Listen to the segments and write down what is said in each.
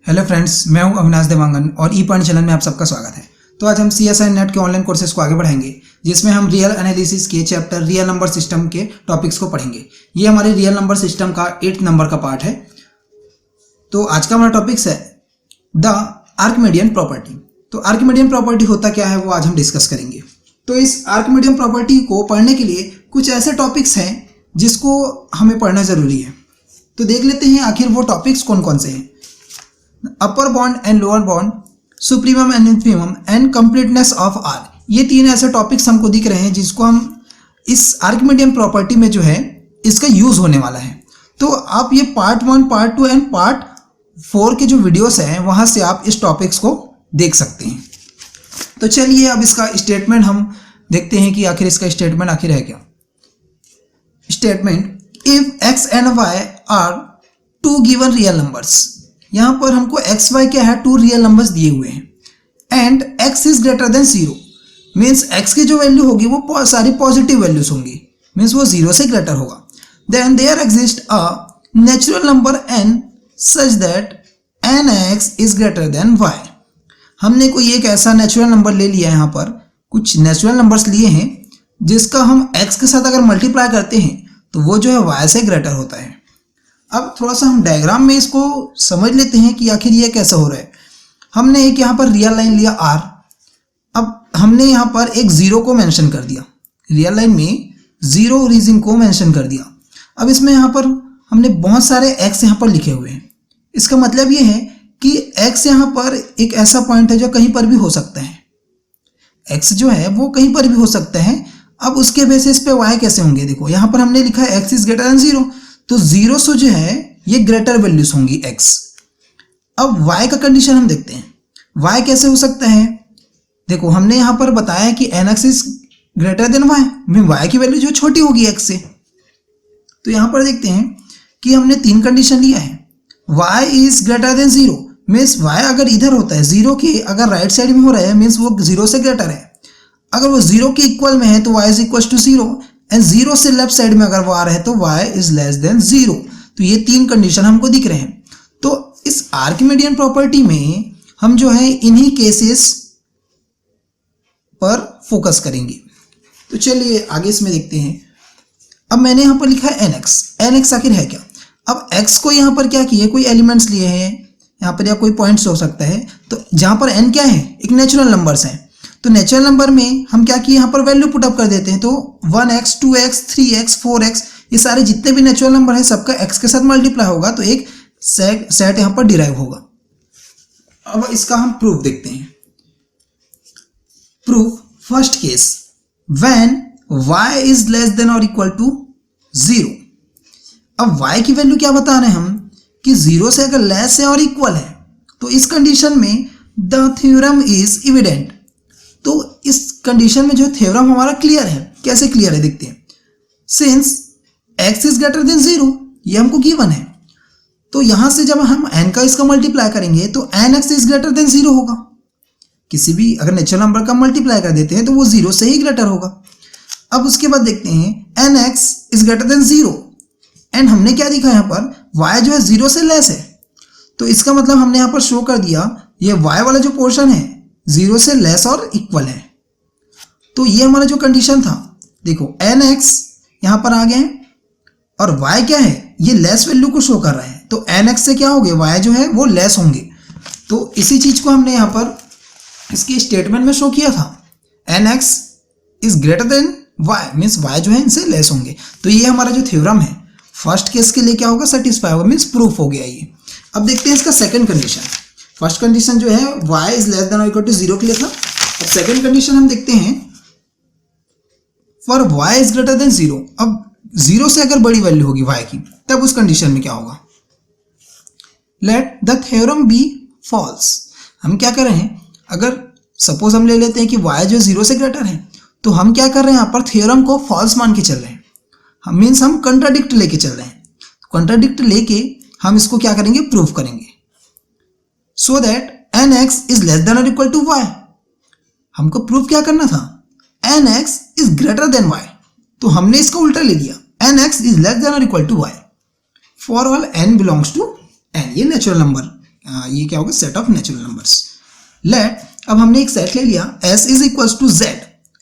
Hello friends, मैं हूं अविनाश देवांगन और ई पॉइंट चैनल में आप सबका स्वागत है। तो आज हम CSI नेट के ऑनलाइन कोर्सेज को आगे बढ़ाएंगे, जिसमें हम रियल एनालिसिस के चैप्टर रियल नंबर सिस्टम के टॉपिक्स को पढ़ेंगे। ये हमारे रियल नंबर सिस्टम का 8 नंबर का पार्ट है। तो आज का हमारा टॉपिक्स है द आर्किमिडियन प्रॉपर्टी। तो आर्किमिडियन प्रॉपर्टी होता क्या है वो आज हम डिस्कस करेंगे। तो इस आर्किमिडियन प्रॉपर्टी को पढ़ने के लिए कुछ ऐसे टॉपिक्स हैं जिसको हमें पढ़ना ज़रूरी है। तो देख लेते हैं आखिर वो टॉपिक्स कौन कौन से हैं। Upper bound and lower bound, supremum and infimum and completeness of R, ये 3 ऐसे टॉपिक्स हमको दिख रहे हैं जिसको हम इस आर्किमिडियन प्रॉपर्टी में जो है इसका यूज होने वाला है। तो आप ये पार्ट 1, पार्ट 2 एंड पार्ट 4 के जो वीडियोस हैं वहां से आप इस टॉपिक्स को देख सकते हैं। तो चलिए अब इसका स्टेटमेंट हम देखते हैं कि आखिर इसका स्टेटमेंट आखिर है क्या। Statement, if X and Y are 2 given real numbers, यहां पर हमको एक्स वाई क्या है 2 रियल नंबर्स दिए हुए हैं and x is greater than 0, means x की जो वैल्यू होगी वो सारी पॉजिटिव वैल्यूज होंगी, मीन्स वो 0 से ग्रेटर होगा। Then there exist a natural number n such that nx is greater than y। हमने कोई एक ऐसा नेचुरल नंबर ले लिया है, यहाँ पर कुछ नेचुरल नंबर्स लिए हैं जिसका हम x के साथ अगर मल्टीप्लाई करते हैं तो वो जो है y से ग्रेटर होता है। अब थोड़ा सा हम डायग्राम में इसको समझ लेते हैं कि आखिर ये कैसे हो रहा है। हमने एक यहाँ पर रियल लाइन लिया r, अब हमने यहाँ पर एक 0 को मेंशन कर दिया, रियल लाइन में 0 ओरिजिन को मेंशन कर दिया। अब इसमें यहाँ पर हमने बहुत सारे x यहाँ पर लिखे हुए हैं। इसका मतलब ये है कि x यहाँ पर एक ऐसा पॉइंट है जो कहीं पर भी हो सकता है, x जो है वो कहीं पर भी हो सकता है। अब उसके बेसिस पे y कैसे होंगे, देखो यहाँ पर हमने लिखा है x इज ग्रेटर देन 0, तो 0 से जो है ये ग्रेटर वैल्यूज होंगी x। अब y का कंडीशन हम देखते हैं, y कैसे हो सकता है। देखो हमने यहाँ पर बताया कि nx is greater than y, में y की वैल्यू जो छोटी होगी x से। तो यहाँ पर देखते हैं कि हमने 3 कंडीशन लिया है। y is greater than 0, means y अगर इधर होता है 0 के अगर राइट साइड में हो रहा है मीन्स वो 0 से ग्रेटर है। अगर वो 0 के इक्वल में है तो y is equal to 0 and 0 से लेफ्ट साइड में अगर वो आ रहा है तो y इज लेस देन 0। तो ये 3 कंडीशन हमको दिख रहे हैं। तो इस आर्किमिडियन प्रॉपर्टी में हम जो है इन्हीं केसेस पर फोकस करेंगे। तो चलिए आगे इसमें देखते हैं। अब मैंने यहाँ पर लिखा है nx आखिर है क्या। अब x को यहाँ पर क्या किए, कोई एलिमेंट्स लिए हैं यहाँ पर या कोई पॉइंट्स हो सकता है। तो जहाँ पर n क्या है, एक नेचुरल नंबर्स हैं। तो नेचुरल नंबर में हम क्या किए, यहाँ पर वैल्यू पुट अप कर देते हैं। तो 1x 2x 3x 4x ये सारे जितने भी नेचुरल नंबर हैं सबका x के साथ मल्टीप्लाई होगा तो एक सेट यहाँ पर डिराइव होगा। अब इसका हम प्रूफ देखते हैं। Proof, first case, when y is less than और इक्वल टू 0। अब y की वैल्यू क्या बता रहे हैं हम कि 0 से अगर लेस है और इक्वल है तो इस कंडीशन में द थ्योरम इज इविडेंट। तो इस कंडीशन में जो थ्योरम हमारा क्लियर है। कैसे क्लियर है देखते हैं। Since x is greater than 0, ये हमको गिवन है, तो यहां से जब हम n का इसका मल्टीप्लाई करेंगे तो nx इज ग्रेटर देन 0 होगा। किसी भी अगर नेचुरल नंबर का मल्टीप्लाई कर देते हैं तो वो 0 से ही ग्रेटर होगा। अब उसके बाद देखते हैं nx is greater than 0 and हमने क्या दिखा यहाँ पर y जो है 0 से लेस है। तो इसका मतलब हमने यहाँ पर शो कर दिया ये y वाला जो पोर्शन है 0 से लेस और इक्वल है। तो ये हमारा जो कंडीशन था, देखो nx यहाँ पर आ गए और y क्या है, ये लेस वैल्यू को शो कर रहा है। तो nx से क्या होंगे, y जो है वो लेस होंगे। तो इसी चीज को हमने यहाँ पर इसके स्टेटमेंट में शो किया था, nx is greater than y, means y जो है इनसे लेस होंगे। तो ये हमारा जो थ्योरम है फर्स्ट केस के लिए क्या होगा, सेटिस्फाई होगा, मीन्स प्रूफ हो गया ये। अब देखते हैं इसका सेकंड कंडीशन। फर्स्ट कंडीशन जो है y इज लेस देन और इक्वल टू 0 के लिए था। अब सेकंड कंडीशन हम देखते हैं for y is greater than 0। अब 0 से अगर बड़ी वैल्यू होगी y की तब उस कंडीशन में क्या होगा, let the theorem be false. हम क्या कर रहे हैं, अगर सपोज हम ले लेते हैं कि y जो 0 से ग्रेटर है तो हम क्या कर रहे हैं यहाँ पर थ्योरम को फॉल्स मान के चल रहे हैं। हम मीन्स हम कंट्राडिक्ट लेके चल रहे हैं। कंट्राडिक्ट लेके हम इसको क्या करेंगे, प्रूफ करेंगे। So that nx is less than और इक्वल टू y। हमको प्रूफ क्या करना था, nx is greater than y। तो हमने इसका उल्टा ले लिया, nx इज लेस देन और इक्वल टू y फॉर ऑल n बिलोंग्स टू n। ये नेचुरल नंबर ये क्या होगा, set of natural numbers. Let, अब हमने एक सेट ले लिया, S is equals to Z,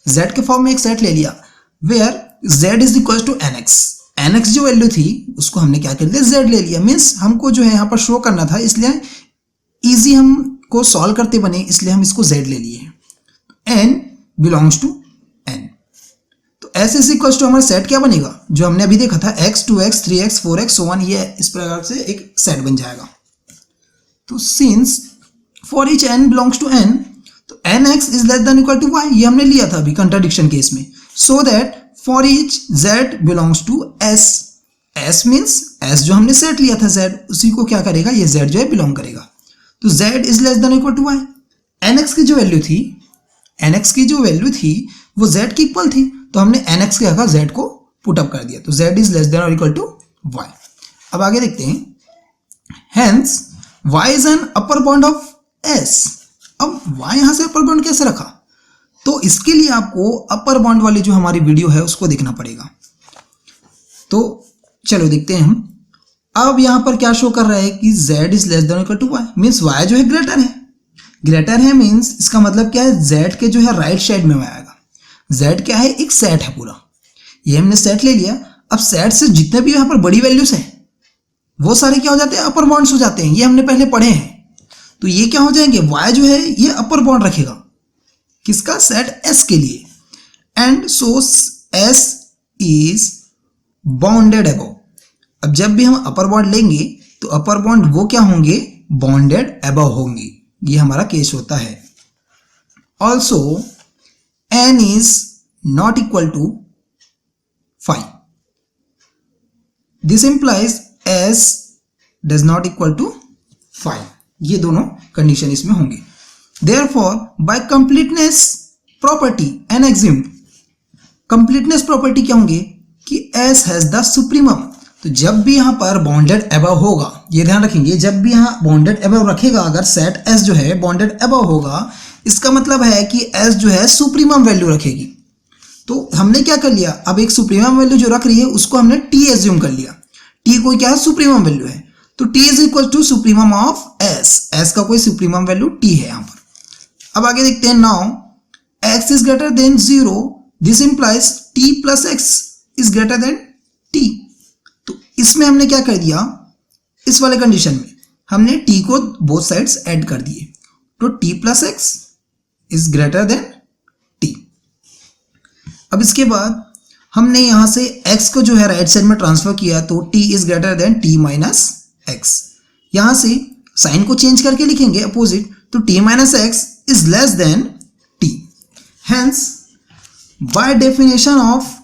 Z के फॉर्म में एक सेट ले लिया, where Z is equals to NX, NX जो वैल्यू थी उसको हमने क्या कर दिया, Z ले लिया। मीन्स हमको जो है यहाँ पर शो करना था, इसलिए इजी हमको सॉल्व करते बने, इसलिए हम इसको Z ले लिए। N बिलोंग्स टू N, तो S इज इक्वल्स टू हमारा सेट क्या बनेगा, जो हमने अभी देखा था, X 2X 3X 4X so on, ये इस प्रकार से एक सेट बन जाएगा। तो since for each n belongs to n, तो nx is less than equal to y, ये हमने लिया था अभी कंट्राडिक्शन केस में। So that for each z belongs to s, s means s जो हमने सेट लिया था z, उसी को क्या करेगा, ये z जो है बिलोंग करेगा। तो z is less than equal to y, nx की जो वैल्यू थी, nx की जो वैल्यू थी वो z की इक्वल थी, तो हमने nx के जगह z को पुट अप कर दिया, तो z इज लेस देन और इक्वल टू y। अब आगे देखते हैं, hence y is an upper bound of s। अब y यहां से अपर बाउंड कैसे रखा, तो इसके लिए आपको अपर बाउंड वाली जो हमारी वीडियो है उसको देखना पड़ेगा। तो चलो देखते हैं हम। अब यहां पर क्या शो कर रहा है कि z is less than equal to y, means y जो है ग्रेटर है, ग्रेटर है मीन्स इसका मतलब क्या है, z के जो है राइट साइड में y आएगा। z क्या है, एक सेट है पूरा, ये हमने सेट ले लिया। अब सेट से जितने भी यहां पर बड़ी वैल्यूज है वो सारे क्या हो जाते हैं, अपर बाउंड्स हो जाते हैं, ये हमने पहले पढ़े हैं। तो ये क्या हो जाएंगे, y जो है ये अपर बाउंड रखेगा, किसका, सेट s के लिए। And so s is bounded above. अब जब भी हम अपर बाउंड लेंगे तो अपर बाउंड वो क्या होंगे, बाउंडेड अबव होंगे, ये हमारा केस होता है। Also n is not equal to 5, this implies s does not equal to 5, ये दोनों कंडीशन इसमें होंगे। Therefore by completeness property n assume, completeness property क्या होंगे कि s हैज द सुप्रीमम। तो जब भी यहां पर बाउंडेड अबव होगा, ये ध्यान रखेंगे, जब भी यहां बाउंडेड अबव रखेगा, अगर सेट s जो है बाउंडेड अबव होगा, इसका मतलब है कि s जो है सुप्रीमम वैल्यू रखेगी। तो हमने क्या कर लिया, अब एक सुप्रीमम वैल्यू जो रख रही है उसको हमने t एज्यूम कर लिया, t कोई क्या है, सुप्रीमम वैल्यू है, तो t is equal to supremum of s, s का कोई सुप्रीमम वैल्यू t है यहां पर। अब आगे देखते हैं, now x is greater than 0, this implies t plus x is greater then t। तो इसमें हमने क्या कर दिया, इस वाले कंडीशन में हमने t को बोथ साइड्स ऐड कर दिए, तो t plus x is greater then t। अब इसके बाद हमने यहां से x को जो है राइट साइड में ट्रांसफर किया, तो t is greater then t minus x। यहां से साइन को चेंज करके लिखेंगे अपोजिट, तो t minus x is less then t। Hence by definition of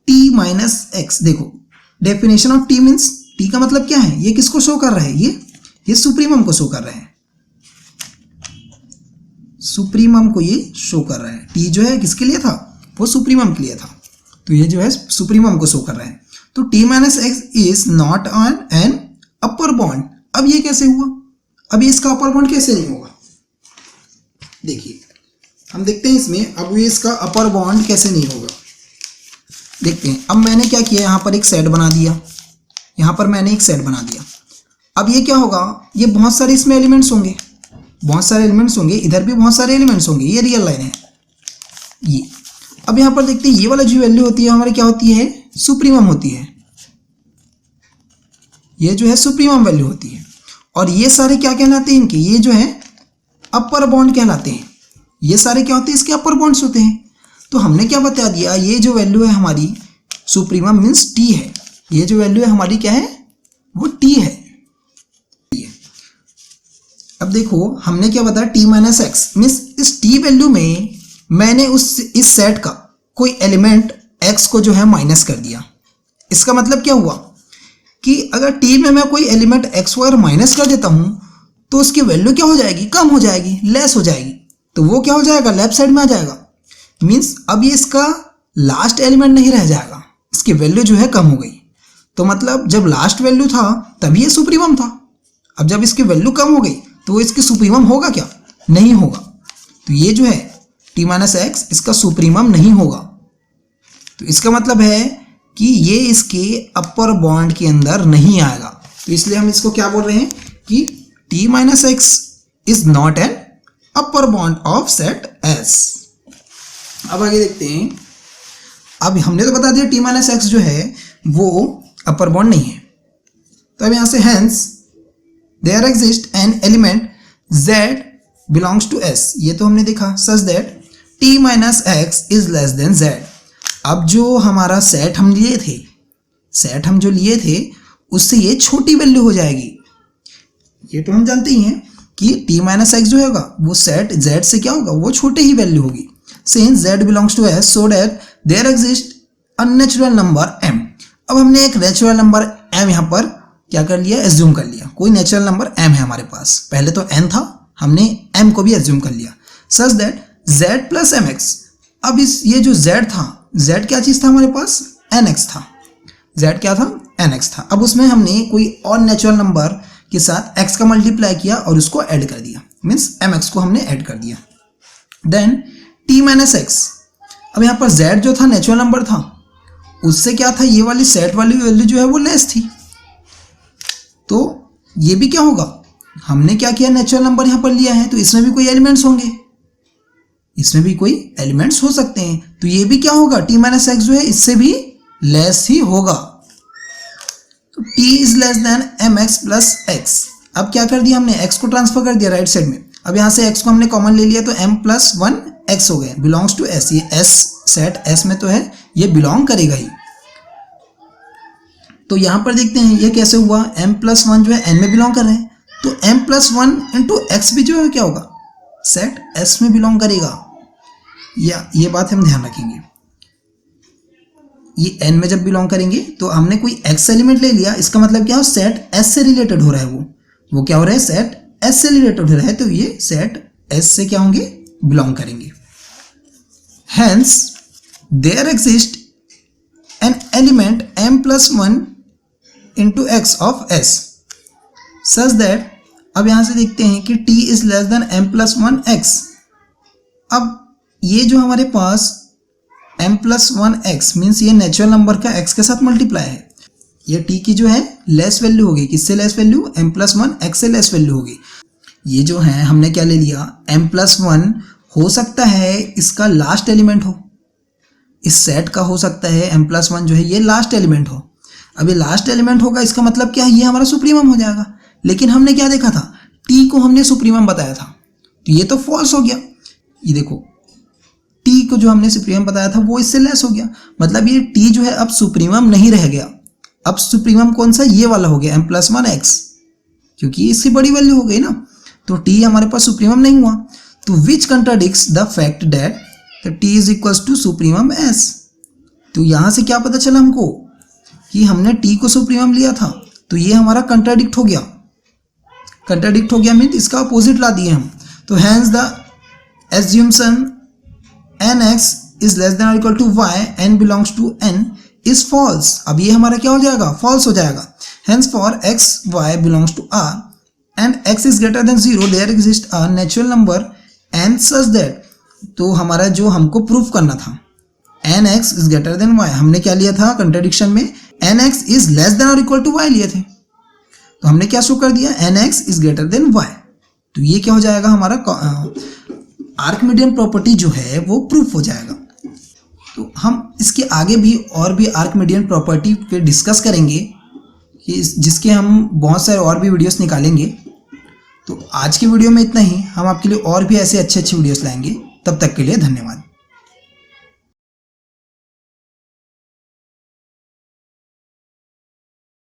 t minus x, देखो definition of t means t का मतलब क्या है, ये किसको शो कर रहा है, ये सुप्रीमम को शो कर रहा है, सुप्रीमम को ये शो कर रहा है। t जो है किसके लिए था, वो सुप्रीमम के लिए था, तो ये जो है सुप्रीमम को शो कर रहा है। तो t minus x is not on an upper bond. अब ये कैसे हुआ, अब ये इसका अपर बॉन्ड कैसे नहीं होगा, देखिए हम देखते हैं इसमें, अब ये इसका अपर बॉन्ड कैसे नहीं होगा देखते हैं। अब मैंने क्या किया, यहाँ पर एक सेट बना दिया, यहाँ पर मैंने एक सेट बना दिया। अब ये क्या होगा, ये बहुत सारे इसमें एलिमेंट्स होंगे, बहुत सारे एलिमेंट्स होंगे, इधर भी बहुत सारे एलिमेंट्स होंगे, ये रियल लाइन है ये। अब यहाँ पर देखते हैं, ये वाला जो वैल्यू होती है हमारी क्या होती है, सुप्रीमम होती है, ये जो है सुप्रीमम वैल्यू होती है। और ये सारे क्या कहलाते हैं इनके, ये जो है अपर बॉन्ड कहलाते हैं, ये सारे क्या होते हैं, इसके अपर बॉन्ड्स होते हैं। तो हमने क्या बता दिया, ये जो वैल्यू है हमारी सुप्रीमम मीन्स t है, ये जो वैल्यू है हमारी क्या है, वो t है। अब देखो हमने क्या बताया, t माइनस एक्स मीन्स इस t वैल्यू में मैंने इस सेट का कोई एलिमेंट x को जो है माइनस कर दिया। इसका मतलब क्या हुआ कि अगर t में मैं कोई एलिमेंट x को अगर माइनस कर देता हूं तो उसकी वैल्यू क्या हो जाएगी, कम हो जाएगी, लेस हो जाएगी, तो वो क्या हो जाएगा, लेफ्ट साइड में आ जाएगा। मीन्स अब ये इसका लास्ट एलिमेंट नहीं रह जाएगा, इसकी वैल्यू जो है कम हो गई। तो मतलब जब लास्ट वैल्यू था तभी ये सुप्रीमम था, अब जब इसकी वैल्यू कम हो गई तो वो इसकी सुप्रीमम होगा क्या, नहीं होगा। तो ये जो है t माइनस एक्स इसका सुप्रीमम नहीं होगा। तो इसका मतलब है कि ये इसके अपर बॉन्ड के अंदर नहीं आएगा। तो इसलिए हम इसको क्या बोल रहे हैं, कि t minus x is not an upper bound of set S। अब आगे देखते हैं। अब हमने तो बता दिया t माइनस एक्स जो है वो अपर बाउंड नहीं है, तो अब यहाँ से hence there exist an element z belongs to S, ये तो हमने देखा, such that t minus x is less than z। अब जो हमारा सेट हम लिए थे, सेट हम जो लिए थे उससे ये छोटी वैल्यू हो जाएगी। ये तो हम जानते ही हैं कि t माइनस एक्स जो होगा वो सेट z से क्या होगा, वो छोटे ही वैल्यू होगी। Since z belongs to S so that there exist a natural number m। अब हमने एक नेचुरल नंबर m यहाँ पर क्या कर लिया, एज्यूम कर लिया। कोई नेचुरल नंबर m है हमारे पास, पहले तो n था, हमने m को भी एज्यूम कर लिया, such that z plus mx। अब इस ये जो z था, z क्या चीज़ था हमारे पास, nx था। z क्या था, nx था। अब उसमें हमने कोई और नेचुरल नंबर के साथ x का मल्टीप्लाई किया और उसको ऐड कर दिया, मीन्स mx को हमने ऐड कर दिया। देन t माइनस एक्स, अब यहाँ पर z जो था नेचुरल नंबर था, उससे क्या था, ये वाली सेट वाली वैल्यू जो है वो लेस थी, तो ये भी क्या होगा, हमने क्या किया, नेचुरल नंबर यहाँ पर लिया है तो इसमें भी कोई एलिमेंट्स होंगे, इसमें भी कोई एलिमेंट्स हो सकते हैं, तो ये भी क्या होगा, t माइनस एक्स जो है इससे भी लेस ही होगा। तो t is less then mx plus x। अब क्या कर दिया हमने, x को ट्रांसफर कर दिया राइट साइड में। अब यहाँ से x को हमने कॉमन ले लिया तो m प्लस 1 x हो गए, बिलोंग्स टू S। ये S सेट S में तो है, ये बिलोंग करेगा ही। तो यहाँ पर देखते हैं ये कैसे हुआ, m प्लस 1 जो है n में बिलोंग कर रहे हैं, तो m प्लस 1 इंटू एक्स भी जो है क्या होगा, सेट S में बिलोंग करेगा। या ये बात हम ध्यान रखेंगे, ये n में जब बिलोंग करेंगे तो हमने कोई x एलिमेंट ले लिया, इसका मतलब क्या हो, सेट S से रिलेटेड हो रहा है, वो क्या हो रहा है, सेट S से रिलेटेड हो रहा है, तो ये सेट S से क्या होंगे, बिलोंग करेंगे। Hence there exist an element m plus 1 into x of S such that, अब यहाँ से देखते हैं कि t is less than m plus 1 x। अब ये जो हमारे पास m प्लस 1 x मीन्स ये नेचुरल नंबर का x के साथ मल्टीप्लाई है, ये t की जो है लेस वैल्यू होगी, किससे less value, m plus 1 x से लेस वैल्यू होगी। ये जो है हमने क्या ले लिया, m प्लस 1 हो सकता है इसका लास्ट एलिमेंट हो, इस सेट का हो सकता है m प्लस 1 जो है ये लास्ट एलिमेंट हो। अब ये लास्ट एलिमेंट होगा, इसका मतलब क्या है, ये हमारा सुप्रीमम हो जाएगा। लेकिन हमने क्या देखा था, t को हमने सुप्रीमम बताया था, तो ये तो फॉल्स हो गया। ये देखो t को जो हमने सुप्रीमम बताया था वो इससे लेस हो गया, मतलब ये t जो है अब सुप्रीमम नहीं रह गया। अब सुप्रीमम कौन सा, ये वाला हो गया m प्लस 1 x, क्योंकि इससे बड़ी वैल्यू हो गई ना, तो t हमारे पास सुप्रीमम नहीं हुआ। तो which contradicts the fact that t is equals to supremum s। तो यहाँ से क्या पता चला हमको कि हमने t को सुप्रीमम लिया था, तो ये हमारा कंट्राडिक्ट हो गया। कंट्राडिक्ट हो गया मीन इसका अपोजिट ला दिए हम। तो hence the assumption nx is less than और equal to y, n belongs to n is false. अब ये हमारा क्या हो जाएगा, फॉल्स हो जाएगा। Hence for x y belongs to r and x is greater than 0 there exist a natural number n such that. तो हमारा जो हमको प्रूफ करना था nx is greater than y, हमने क्या लिया था कंट्राडिक्शन में, nx इज लेस देन और इक्वल टू y लिए थे, तो हमने क्या शो कर दिया, nx is greater than y। तो ये क्या हो जाएगा, हमारा आर्किमिडियन प्रॉपर्टी जो है वो प्रूफ हो जाएगा। तो हम इसके आगे भी और भी आर्किमिडियन प्रॉपर्टी पे डिस्कस करेंगे, कि जिसके हम बहुत सारे और भी वीडियोस निकालेंगे। तो आज की वीडियो में इतना ही, हम आपके लिए और भी ऐसे अच्छे वीडियोस लाएंगे। तब तक के लिए धन्यवाद।